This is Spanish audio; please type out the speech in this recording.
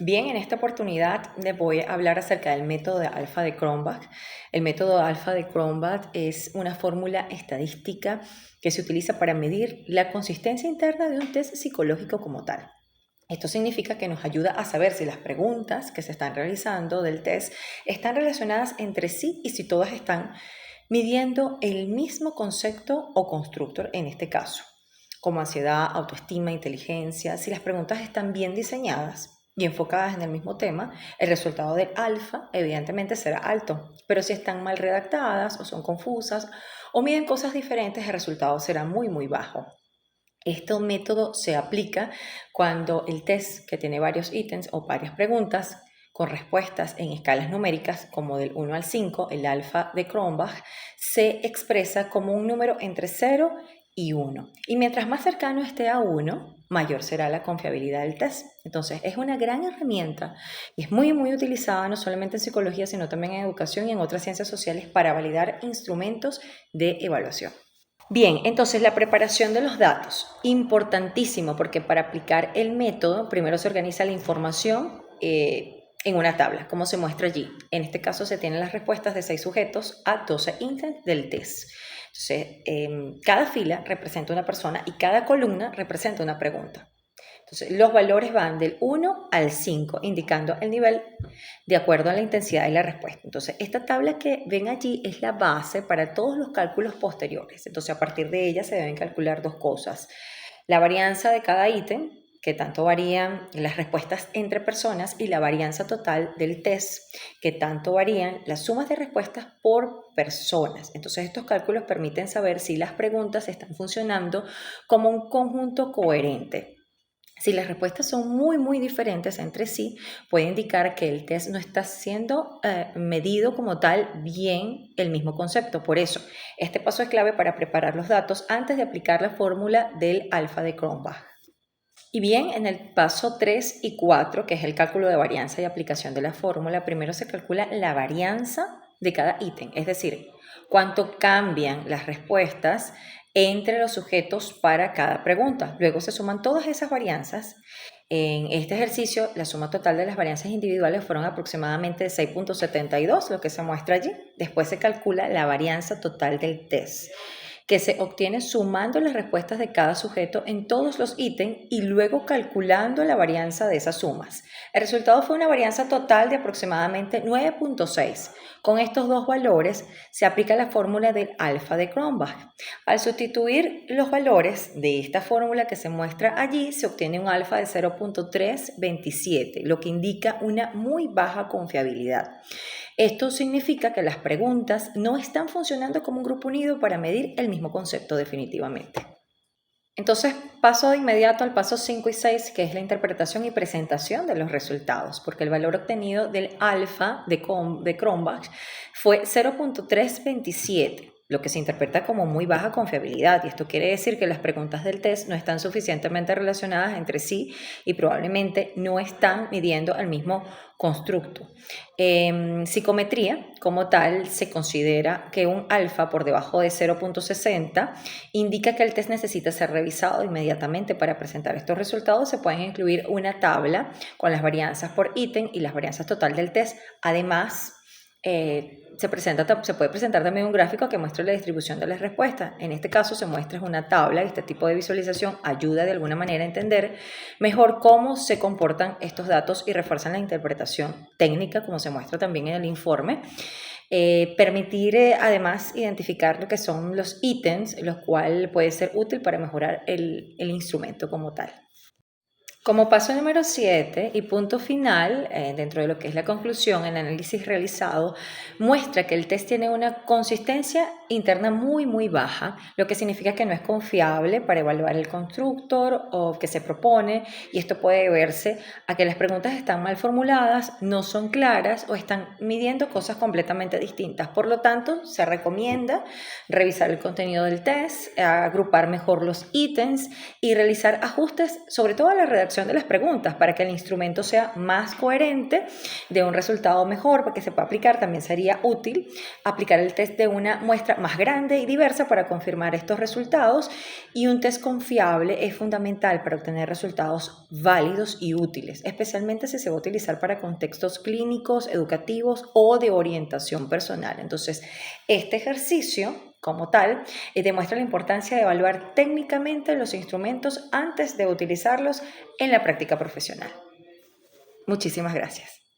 Bien, en esta oportunidad les voy a hablar acerca del método de alfa de Cronbach. El método alfa de Cronbach es una fórmula estadística que se utiliza para medir la consistencia interna de un test psicológico como tal. Esto significa que nos ayuda a saber si las preguntas que se están realizando del test están relacionadas entre sí y si todas están midiendo el mismo concepto o constructor en este caso, como ansiedad, autoestima, inteligencia. Si las preguntas están bien diseñadas y enfocadas en el mismo tema, el resultado del alfa evidentemente será alto, pero si están mal redactadas o son confusas o miden cosas diferentes, el resultado será muy bajo. Este método se aplica cuando el test, que tiene varios ítems o varias preguntas con respuestas en escalas numéricas como del 1 al 5, el alfa de Cronbach, se expresa como un número entre 0 y 1. Y mientras más cercano esté a 1, mayor será la confiabilidad del test. Entonces, es una gran herramienta y es muy utilizada no solamente en psicología, sino también en educación y en otras ciencias sociales para validar instrumentos de evaluación. Bien, entonces la preparación de los datos, importantísimo porque para aplicar el método primero se organiza la información en una tabla, como se muestra allí. En este caso se tienen las respuestas de 6 sujetos a 12 ítems del test. Entonces, cada fila representa una persona y cada columna representa una pregunta. Entonces, los valores van del 1 al 5, indicando el nivel de acuerdo a la intensidad de la respuesta. Entonces, esta tabla que ven allí es la base para todos los cálculos posteriores. Entonces, a partir de ella se deben calcular dos cosas. La varianza de cada ítem, que tanto varían las respuestas entre personas, y la varianza total del test, que tanto varían las sumas de respuestas por personas. Entonces, estos cálculos permiten saber si las preguntas están funcionando como un conjunto coherente. Si las respuestas son muy diferentes entre sí, puede indicar que el test no está siendo medido como tal bien el mismo concepto. Por eso, este paso es clave para preparar los datos antes de aplicar la fórmula del alfa de Cronbach. Y bien, en el paso 3 y 4, que es el cálculo de varianza y aplicación de la fórmula, primero se calcula la varianza de cada ítem, es decir, cuánto cambian las respuestas entre los sujetos para cada pregunta. Luego se suman todas esas varianzas. En este ejercicio, la suma total de las varianzas individuales fueron aproximadamente 6.72, lo que se muestra allí. Después se calcula la varianza total del test, que se obtiene sumando las respuestas de cada sujeto en todos los ítems y luego calculando la varianza de esas sumas. El resultado fue una varianza total de aproximadamente 9.6. Con estos dos valores se aplica la fórmula del alfa de Cronbach. Al sustituir los valores de esta fórmula que se muestra allí, se obtiene un alfa de 0.327, lo que indica una muy baja confiabilidad. Esto significa que las preguntas no están funcionando como un grupo unido para medir el mismo concepto definitivamente. Entonces paso de inmediato al paso 5 y 6, que es la interpretación y presentación de los resultados, porque el valor obtenido del alfa de Cronbach fue 0.327, lo que se interpreta como muy baja confiabilidad, y esto quiere decir que las preguntas del test no están suficientemente relacionadas entre sí y probablemente no están midiendo el mismo constructo. En psicometría, como tal, se considera que un alfa por debajo de 0.60 indica que el test necesita ser revisado inmediatamente. Para presentar estos resultados se pueden incluir una tabla con las varianzas por ítem y las varianzas total del test. Además, se puede presentar también un gráfico que muestre la distribución de las respuestas. En este caso se muestra una tabla y este tipo de visualización ayuda de alguna manera a entender mejor cómo se comportan estos datos y refuerzan la interpretación técnica, como se muestra también en el informe. Permitir además identificar lo que son los ítems, lo cual puede ser útil para mejorar el instrumento como tal. Como paso número 7 y punto final, dentro de lo que es la conclusión, el análisis realizado muestra que el test tiene una consistencia interna muy baja, lo que significa que no es confiable para evaluar el constructor o que se propone, y esto puede deberse a que las preguntas están mal formuladas, no son claras o están midiendo cosas completamente distintas. Por lo tanto, se recomienda revisar el contenido del test, agrupar mejor los ítems y realizar ajustes, sobre todo a la redacción redacción de las preguntas para que el instrumento sea más coherente, de un resultado mejor, para que se pueda aplicar. También sería útil aplicar el test de una muestra más grande y diversa para confirmar estos resultados, y un test confiable es fundamental para obtener resultados válidos y útiles, especialmente si se va a utilizar para contextos clínicos, educativos o de orientación personal. Entonces, este ejercicio como tal demuestra la importancia de evaluar técnicamente los instrumentos antes de utilizarlos en la práctica profesional. Muchísimas gracias.